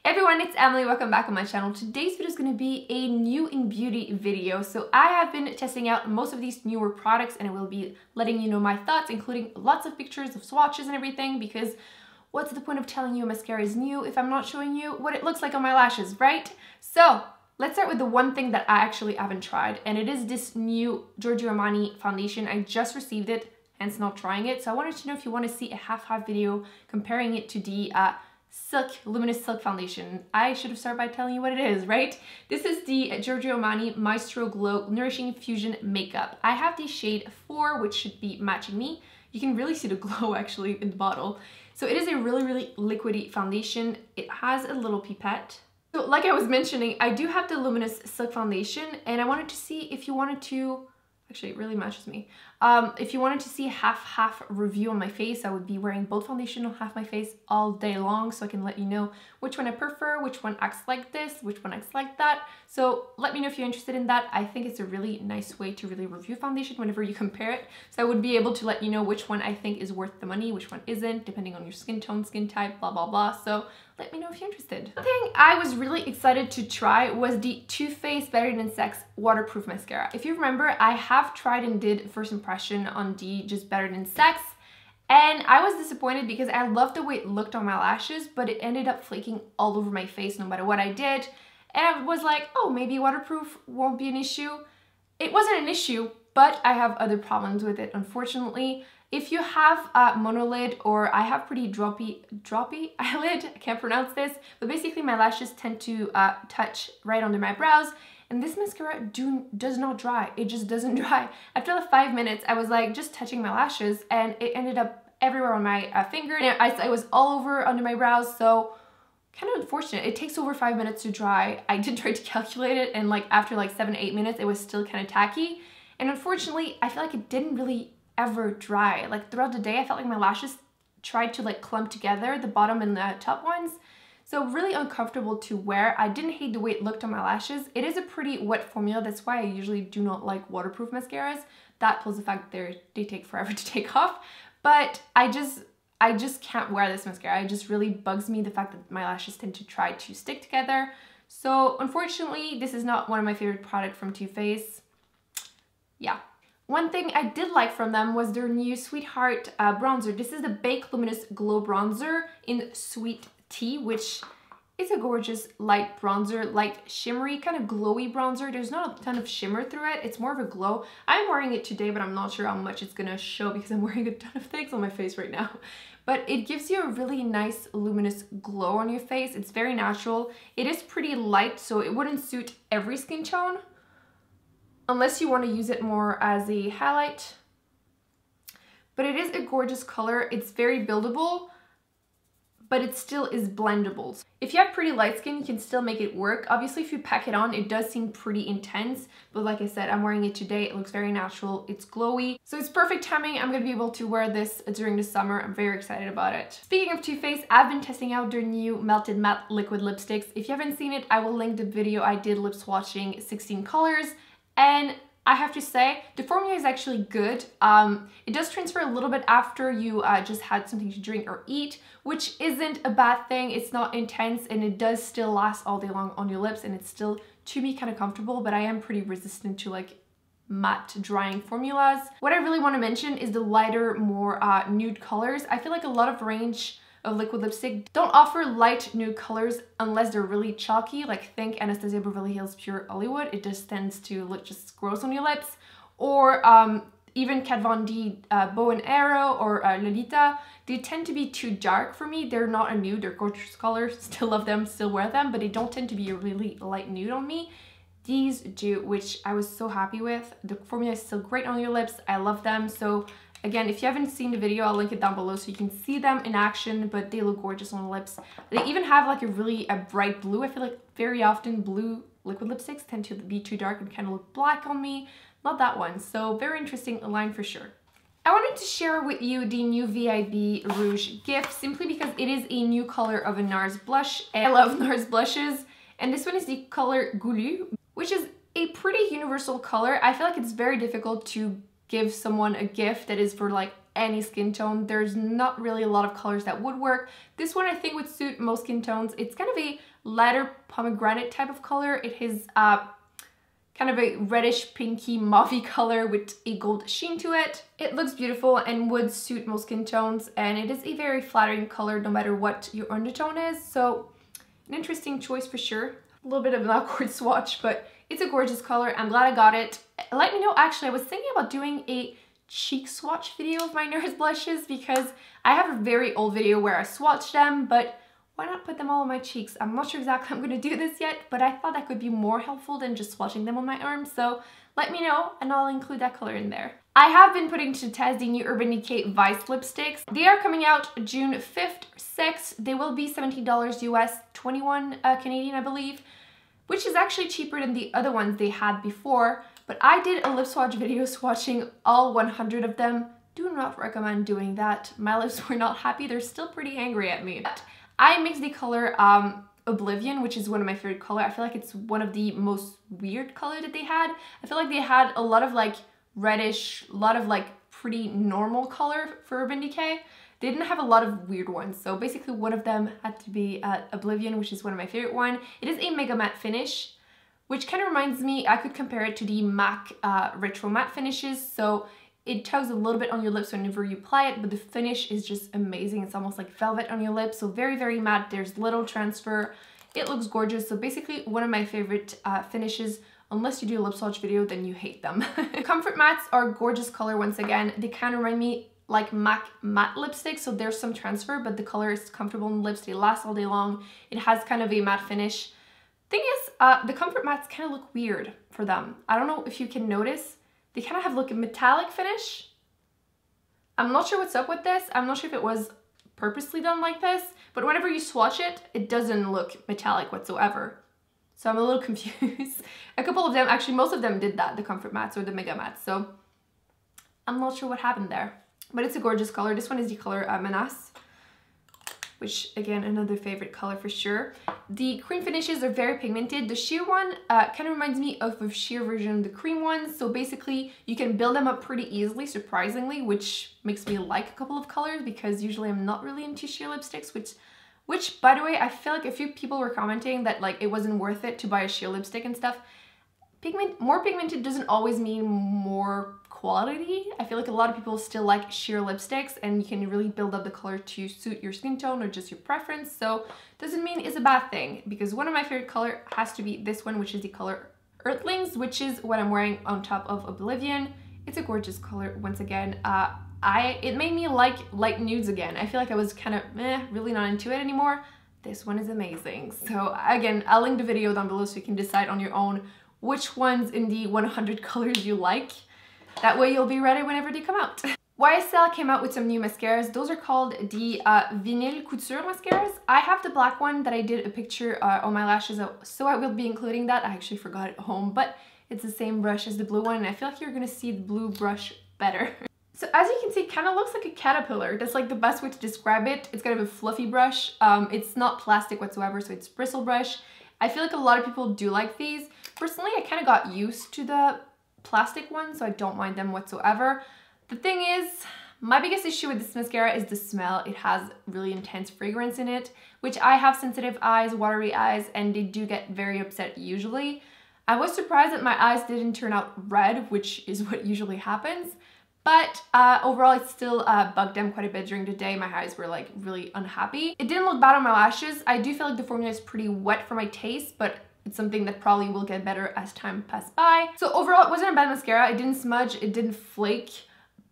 Everyone, it's Emily. Welcome back on my channel. Today's video is going to be a new in beauty video. So I have been testing out most of these newer products and I will be letting you know my thoughts, including lots of pictures of swatches and everything, because what's the point of telling you a mascara is new if I'm not showing you what it looks like on my lashes, right? So let's start with the one thing that I actually haven't tried, and it is this new Giorgio Armani foundation. I just received it, hence not trying it. So I wanted to know if you want to see a half-half video comparing it to the Luminous Silk Foundation. I should have started by telling you what it is, right? This is the Giorgio Armani Maestro Glow Nourishing Fusion Makeup. I have the shade 4, which should be matching me. You can really see the glow actually in the bottle. So it is a really liquidy foundation. It has a little pipette. So like I was mentioning, I do have the Luminous Silk Foundation, and I wanted to see if you wanted to, actually it really matches me. If you wanted to see a half-half review on my face, I would be wearing both foundation on half my face all day long, so I can let you know which one I prefer, which one acts like this, which one acts like that. So let me know if you're interested in that. I think it's a really nice way to really review foundation whenever you compare it. So I would be able to let you know which one I think is worth the money, which one isn't, depending on your skin tone, skin type, blah blah blah. So let me know if you're interested. One thing I was really excited to try was the Too Faced Better Than Sex Waterproof Mascara. If you remember, I have tried and did first impression on the just Better Than Sex, and I was disappointed because I loved the way it looked on my lashes, but it ended up flaking all over my face no matter what I did. And I was like, oh, maybe waterproof won't be an issue. It wasn't an issue, but I have other problems with it, unfortunately. If you have a monolid, or I have pretty droppy eyelid, I can't pronounce this, but basically my lashes tend to touch right under my brows, and this mascara does not dry. It just doesn't dry. After like 5 minutes, I was like just touching my lashes, and it ended up everywhere on my finger, and I was all over under my brows, so kind of unfortunate. It takes over 5 minutes to dry. I did try to calculate it, and like after like 7-8 minutes, it was still kind of tacky, and unfortunately, I feel like it didn't really ever dry. Like throughout the day, I felt like my lashes tried to like clump together, the bottom and the top ones. So really uncomfortable to wear. I didn't hate the way it looked on my lashes. It is a pretty wet formula. That's why I usually do not like waterproof mascaras. That plus the fact they take forever to take off. But I just can't wear this mascara. It just really bugs me, the fact that my lashes tend to try to stick together. So unfortunately, this is not one of my favorite products from Too Faced. Yeah. One thing I did like from them was their new Sweetheart bronzer. This is the Baked Luminous Glow Bronzer in Sweet Tea, which is a gorgeous light bronzer, light shimmery, kind of glowy bronzer. There's not a ton of shimmer through it. It's more of a glow. I'm wearing it today, but I'm not sure how much it's gonna show because I'm wearing a ton of things on my face right now. But it gives you a really nice luminous glow on your face. It's very natural. It is pretty light, so it wouldn't suit every skin tone, unless you want to use it more as a highlight. But it is a gorgeous color. It's very buildable, but it still is blendable. If you have pretty light skin, you can still make it work. Obviously, if you pack it on, it does seem pretty intense, but like I said, I'm wearing it today. It looks very natural. It's glowy. So it's perfect timing. I'm gonna be able to wear this during the summer. I'm very excited about it. Speaking of Too Faced, I've been testing out their new Melted Matte Liquid Lipsticks. If you haven't seen it, I will link the video I did lip swatching 16 colors. And I have to say, the formula is actually good. It does transfer a little bit after you just had something to drink or eat, which isn't a bad thing. It's not intense, and it does still last all day long on your lips, and it's still, to me, kind of comfortable, but I am pretty resistant to like matte drying formulas. What I really want to mention is the lighter, more nude colors. I feel like a lot of range of liquid lipstick don't offer light nude colors unless they're really chalky, like think Anastasia Beverly Hills Pure Hollywood. It just tends to look just gross on your lips. Or even Kat Von D Bow and Arrow or Lolita, they tend to be too dark for me. They're not a nude, they're gorgeous colors, still love them, still wear them, but they don't tend to be a really light nude on me. These do, which I was so happy with. The formula is still great on your lips. I love them. So again, if you haven't seen the video, I'll link it down below so you can see them in action, but they look gorgeous on the lips. They even have like a bright blue. I feel like very often blue liquid lipsticks tend to be too dark and kind of look black on me. Love that one. So very interesting line for sure. I wanted to share with you the new VIB Rouge gift simply because it is a new color of a NARS blush. And I love NARS blushes. And this one is the color Goulu, which is a pretty universal color. I feel like it's very difficult to give someone a gift that is for like any skin tone. There's not really a lot of colors that would work. This one I think would suit most skin tones. It's kind of a lighter pomegranate type of color. It is kind of a reddish pinky mauvey color with a gold sheen to it. It looks beautiful and would suit most skin tones, and it is a very flattering color no matter what your undertone is. So an interesting choice for sure. A little bit of an awkward swatch, but it's a gorgeous color. I'm glad I got it. Let me know, actually, I was thinking about doing a cheek swatch video of my NARS blushes because I have a very old video where I swatched them, but why not put them all on my cheeks? I'm not sure exactly how I'm going to do this yet, but I thought that could be more helpful than just swatching them on my arms, so let me know and I'll include that color in there. I have been putting to test the new Urban Decay Vice lipsticks. They are coming out June 5th, 6th. They will be $17 US, 21 Canadian, I believe, which is actually cheaper than the other ones they had before. But I did a lip swatch video swatching all 100 of them. Do not recommend doing that. My lips were not happy. They're still pretty angry at me. But I mixed the color Oblivion, which is one of my favorite color. I feel like it's one of the most weird color that they had. I feel like they had a lot of like reddish, a lot of like pretty normal color for Urban Decay. They didn't have a lot of weird ones. So basically one of them had to be Oblivion, which is one of my favorite one. It is a mega matte finish, which kind of reminds me, I could compare it to the MAC Retro Matte finishes. So it tugs a little bit on your lips whenever you apply it, but the finish is just amazing. It's almost like velvet on your lips. So very, very matte. There's little transfer. It looks gorgeous. So basically one of my favorite finishes. Unless you do a lip swatch video, then you hate them. Comfort Mattes are a gorgeous color once again. They kind of remind me like MAC matte lipstick, so there's some transfer, but the color is comfortable in the lips. They last all day long. It has kind of a matte finish. Thing is, the Comfort Mattes kind of look weird for them. I don't know if you can notice. They kind of have like a metallic finish. I'm not sure what's up with this. I'm not sure if it was purposely done like this, but whenever you swatch it, it doesn't look metallic whatsoever. So I'm a little confused. A couple of them, actually most of them did that, the Comfort Mattes or the Mega Mattes. So I'm not sure what happened there. But it's a gorgeous color. This one is the color Menace, which again, another favorite color for sure. The cream finishes are very pigmented. The sheer one kind of reminds me of a sheer version of the cream ones. So basically you can build them up pretty easily, surprisingly, which makes me like a couple of colors because usually I'm not really into sheer lipsticks, which by the way, I feel like a few people were commenting that like it wasn't worth it to buy a sheer lipstick and stuff. More pigmented doesn't always mean more quality. I feel like a lot of people still like sheer lipsticks and you can really build up the color to suit your skin tone or just your preference. So doesn't mean it's a bad thing, because one of my favorite color has to be this one, which is the color Earthlings, which is what I'm wearing on top of Oblivion. It's a gorgeous color once again. It made me like light nudes again. I feel like I was kind of really not into it anymore. This one is amazing. So again, I'll link the video down below so you can decide on your own which ones in the 100 colors you like. That way you'll be ready whenever they come out. YSL came out with some new mascaras. Those are called the Vinyl Couture mascaras. I have the black one that I did a picture on my lashes, so I will be including that. I actually forgot it at home, but it's the same brush as the blue one, and I feel like you're gonna see the blue brush better. So as you can see, it kind of looks like a caterpillar. That's like the best way to describe it. It's kind of a fluffy brush. It's not plastic whatsoever, so it's bristle brush. I feel like a lot of people do like these. Personally, I kind of got used to the plastic ones, so I don't mind them whatsoever. The thing is, my biggest issue with this mascara is the smell. It has really intense fragrance in it, which I have sensitive eyes, watery eyes, and they do get very upset usually. I was surprised that my eyes didn't turn out red, which is what usually happens. But overall, it still bugged them quite a bit during the day. My eyes were like really unhappy. It didn't look bad on my lashes. I do feel like the formula is pretty wet for my taste, but it's something that probably will get better as time passes by. So overall, it wasn't a bad mascara. It didn't smudge, it didn't flake,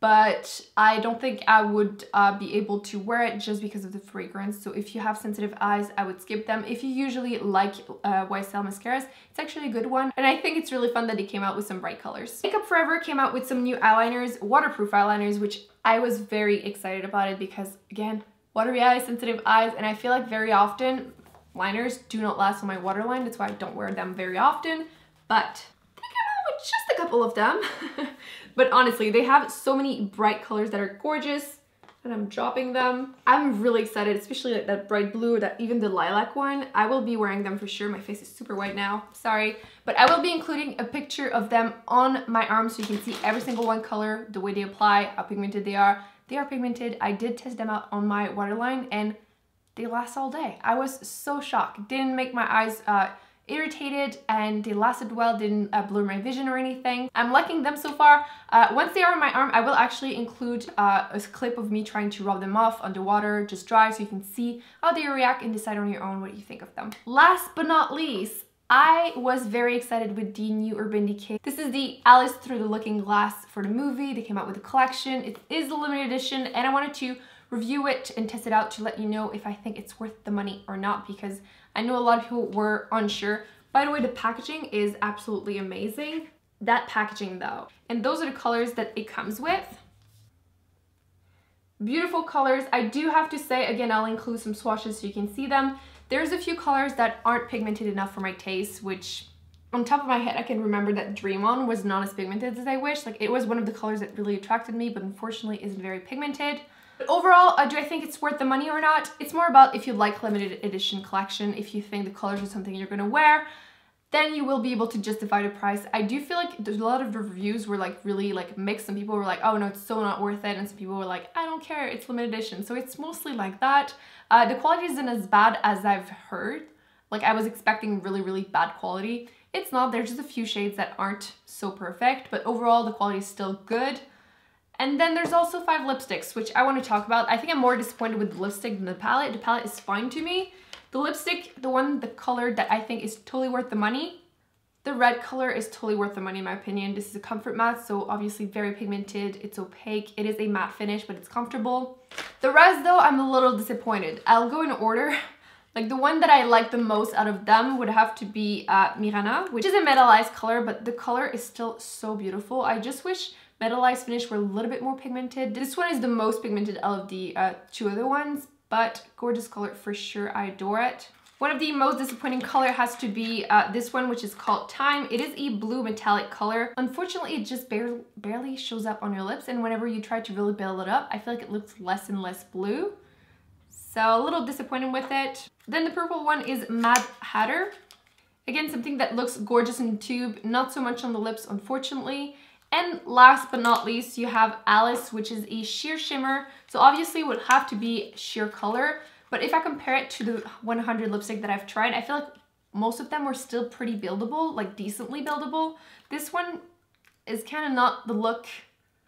but I don't think I would be able to wear it just because of the fragrance. So if you have sensitive eyes, I would skip them. If you usually like YSL mascaras, it's actually a good one. And I think it's really fun that they came out with some bright colors. Makeup Forever came out with some new eyeliners, waterproof eyeliners, which I was very excited about it because, again, watery eyes, sensitive eyes, and I feel like very often liners do not last on my waterline. That's why I don't wear them very often, but they came out with just a couple of them. But honestly, they have so many bright colors that are gorgeous, and I'm dropping them. I'm really excited, especially like that bright blue, or that even the lilac one. I will be wearing them for sure. My face is super white now, sorry. But I will be including a picture of them on my arm so you can see every single one color, the way they apply, how pigmented they are. They are pigmented. I did test them out on my waterline and they last all day. I was so shocked. Didn't make my eyes irritated, and they lasted well, didn't blur my vision or anything. I'm liking them so far. Once they are on my arm, I will actually include a clip of me trying to rub them off underwater, just dry, so you can see how they react and decide on your own what you think of them. Last but not least, I was very excited with the new Urban Decay. This is the Alice Through the Looking Glass for the movie. They came out with a collection. It is a limited edition, and I wanted to review it and test it out to let you know if I think it's worth the money or not, because I know a lot of people were unsure. By the way, the packaging is absolutely amazing. That packaging though. And those are the colors that it comes with. Beautiful colors. I do have to say, again, I'll include some swatches so you can see them. There's a few colors that aren't pigmented enough for my taste, which on top of my head, I can remember that Dream On was not as pigmented as I wish. Like, it was one of the colors that really attracted me, but unfortunately isn't very pigmented. But overall, do I think it's worth the money or not? It's more about if you like limited edition collection, if you think the colors are something you're gonna wear, then you will be able to justify the price. I do feel like there's a lot of reviews were like really like mixed. Some people were like, oh no, it's so not worth it. And some people were like, I don't care, it's limited edition. So it's mostly like that. The quality isn't as bad as I've heard. Like, I was expecting really, really bad quality. It's not, there's just a few shades that aren't so perfect, but overall the quality is still good. And then there's also 5 lipsticks, which I want to talk about. I think I'm more disappointed with the lipstick than the palette. The palette is fine to me. The lipstick, the color that I think is totally worth the money, the red color is totally worth the money in my opinion. This is a comfort matte, so obviously very pigmented. It's opaque. It is a matte finish, but it's comfortable. The rest though, I'm a little disappointed. I'll go in order. Like, the one that I like the most out of them would have to be Mirana, which is a metallized color, but the color is still so beautiful. I just wish metallized finish were a little bit more pigmented. This one is the most pigmented out of the 2 other ones, but gorgeous color for sure. I adore it. One of the most disappointing color has to be this one, which is called Time. It is a blue metallic color. Unfortunately, it just barely shows up on your lips, and whenever you try to really build it up, I feel like it looks less and less blue. So a little disappointed with it. Then the purple one is Mad Hatter. Again, something that looks gorgeous in the tube, not so much on the lips, unfortunately. And last but not least, you have Alice, which is a sheer shimmer. So obviously it would have to be sheer color, but if I compare it to the 100 lipstick that I've tried, I feel like most of them were still pretty buildable, like decently buildable. This one is kind of not the look.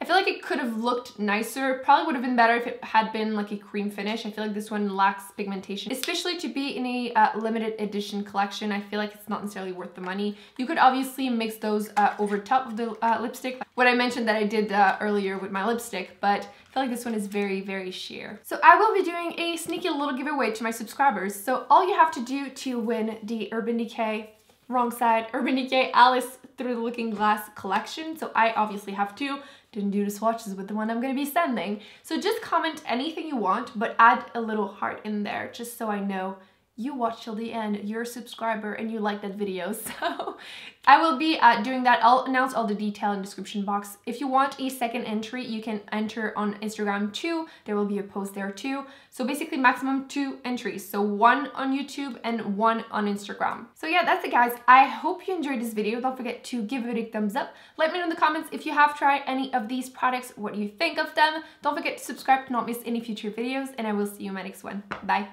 I feel like it could have looked nicer. Probably would have been better if it had been like a cream finish. I feel like this one lacks pigmentation, especially to be in a limited edition collection. I feel like it's not necessarily worth the money. You could obviously mix those over top of the lipstick, like what I mentioned that I did earlier with my lipstick, but I feel like this one is very, very sheer. So I will be doing a sneaky little giveaway to my subscribers. So all you have to do to win the Urban Decay, wrong side, Urban Decay Alice Through the Looking Glass collection. So I obviously have to. Didn't do the swatches with the one I'm going to be sending. So just comment anything you want, but add a little heart in there just so I know you watched till the end, you're a subscriber, and you like that video. So I will be doing that. I'll announce all the detail in the description box. If you want a second entry, you can enter on Instagram too. There will be a post there too. So basically maximum 2 entries. So 1 on YouTube and 1 on Instagram. So yeah, that's it guys. I hope you enjoyed this video. Don't forget to give it a thumbs up. Let me know in the comments if you have tried any of these products, what you think of them. Don't forget to subscribe to not miss any future videos, and I will see you in my next one. Bye.